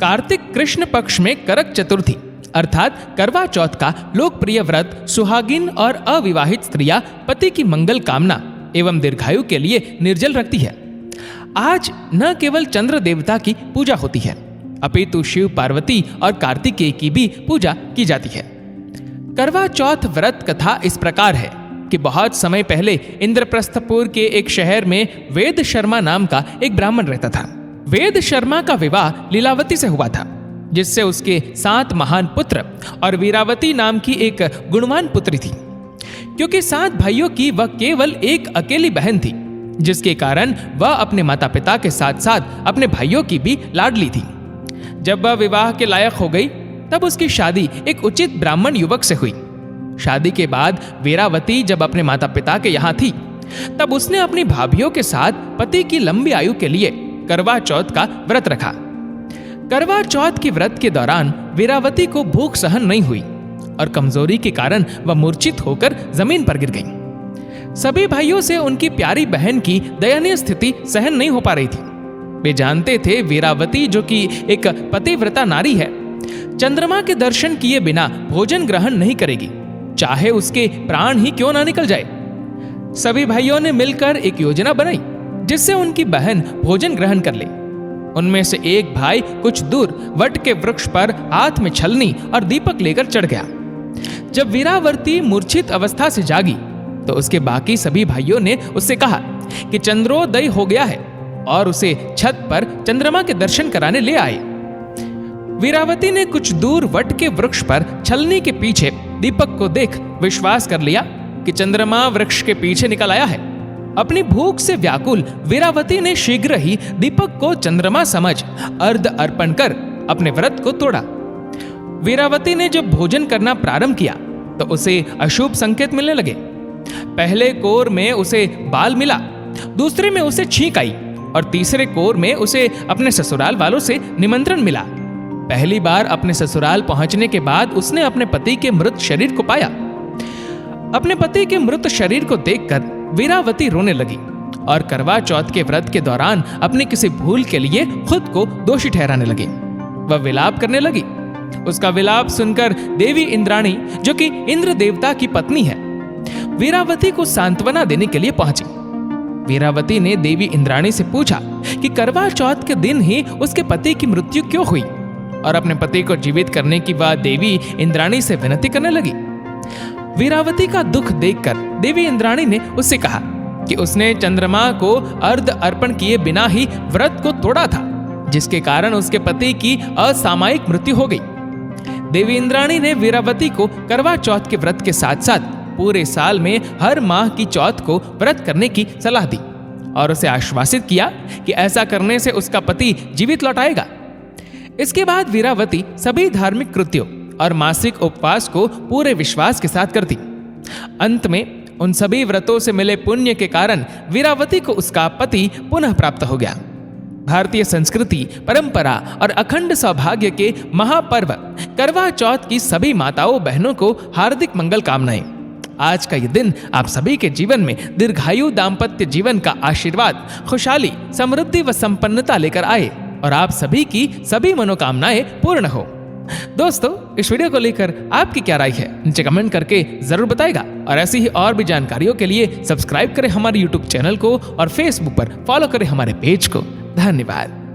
कार्तिक कृष्ण पक्ष में करक चतुर्थी अर्थात करवा चौथ का लोकप्रिय व्रत सुहागिन और अविवाहित स्त्रियां पति की मंगल कामना एवं दीर्घायु के लिए निर्जल रखती है। आज न केवल चंद्र देवता की पूजा होती है अपितु शिव पार्वती और कार्तिकेय की भी पूजा की जाती है। करवा चौथ व्रत कथा इस प्रकार है कि बहुत समय पहले इंद्रप्रस्थपुर के एक शहर में वेद शर्मा नाम का एक ब्राह्मण रहता था। वेद शर्मा का विवाह लीलावती से हुआ था, जिससे उसके 7 महान पुत्र और वीरावती नाम की एक गुणवान पुत्री थी। क्योंकि 7 भाइयों की वह केवल एक अकेली बहन थी, जिसके कारण वह अपने माता पिता के साथ साथ अपने भाइयों की भी लाडली थी। जब वह विवाह के लायक हो गई तब उसकी शादी एक उचित ब्राह्मण युवक से हुई। शादी के बाद वीरावती जब अपने माता पिता के यहाँ थी तब उसने अपनी भाभियों के साथ पति की लंबी आयु के लिए करवा चौथ का व्रत रखा। करवा चौथ के व्रत के दौरान वीरावती को भूख सहन नहीं हुई और कमजोरी के कारण वह मूर्छित होकर जमीन पर गिर गई। सभी भाइयों से उनकी प्यारी बहन की दयनीय स्थिति सहन नहीं हो पा रही थी। वे जानते थे वीरावती जो कि एक पतिव्रता नारी है, चंद्रमा के दर्शन किए बिना भोजन ग्रहण नहीं करेगी, चाहे उसके प्राण ही क्यों ना निकल जाए। सभी भाइयों ने मिलकर एक योजना बनाई जिससे उनकी बहन भोजन ग्रहण कर ले। उनमें से एक भाई कुछ दूर वट के वृक्ष पर हाथ में छलनी और दीपक लेकर चढ़ गया। जब वीरावती मूर्छित अवस्था से जागी तो उसके बाकी सभी भाइयों ने उससे कहा कि चंद्रोदय हो गया है और उसे छत पर चंद्रमा के दर्शन कराने ले आए। वीरावती ने कुछ दूर वट के वृक्ष पर छलनी के पीछे दीपक को देख विश्वास कर लिया कि चंद्रमा वृक्ष के पीछे निकल आया है। अपनी भूख से व्याकुल वीरावती ने शीघ्र ही दीपक को चंद्रमा समझ अर्घ अर्पण कर अपने व्रत को तोड़ा। वीरावती ने जब भोजन करना प्रारंभ किया तो उसे अशुभ संकेत मिलने लगे। पहले कोर में उसे बाल मिला, दूसरे में उसे छींक आई और तीसरे कोर में उसे अपने ससुराल वालों से निमंत्रण मिला। पहली बार अपने ससुराल पहुंचने के बाद उसने अपने पति के मृत शरीर को पाया। अपने पति के मृत शरीर को देखकर वीरावती रोने लगी और करवा चौथ के व्रत के दौरान अपनी किसी भूल के लिए खुद को दोषी ठहराने लगी। वह विलाप करने लगी। उसका विलाप सुनकर देवी इंद्राणी, जो कि इंद्र देवता की पत्नी है, वीरावती को सांत्वना देने के लिए पहुंची। वीरावती ने देवी इंद्राणी से पूछा कि करवा चौथ के दिन ही उसके पति की मृत्यु क्यों हुई और अपने पति को जीवित करने की वह देवी इंद्राणी से विनती करने लगी। वीरावती का दुख देखकर देवी इंद्राणी ने उससे कहा कि उसने चंद्रमा को अर्घ अर्पण किए बिना ही व्रत को तोड़ा था, जिसके कारण उसके पति की असामयिक मृत्यु हो गई। देवी इंद्राणी ने वीरावती को करवा चौथ के व्रत के साथ साथ पूरे साल में हर माह की चौथ को व्रत करने की सलाह दी और उसे आश्वासित किया कि ऐसा करने से उसका पति जीवित लौट आएगा। इसके बाद वीरावती सभी धार्मिक कृत्यों और मासिक उपवास को पूरे विश्वास के साथ करती। अंत में उन सभी व्रतों से मिले पुण्य के कारण वीरावती को उसका पति पुनः प्राप्त हो गया। भारतीय संस्कृति, परंपरा और अखंड सौभाग्य के महापर्व करवा चौथ की सभी माताओं बहनों को हार्दिक मंगल कामनाएं। आज का ये दिन आप सभी के जीवन में दीर्घायु दाम्पत्य जीवन का आशीर्वाद, खुशहाली, समृद्धि व संपन्नता लेकर आए और आप सभी की सभी मनोकामनाएं पूर्ण हो। दोस्तों, इस वीडियो को लेकर आपकी क्या राय है नीचे कमेंट करके जरूर बताएगा और ऐसी ही और भी जानकारियों के लिए सब्सक्राइब करें हमारे YouTube चैनल को और Facebook पर फॉलो करें हमारे पेज को। धन्यवाद।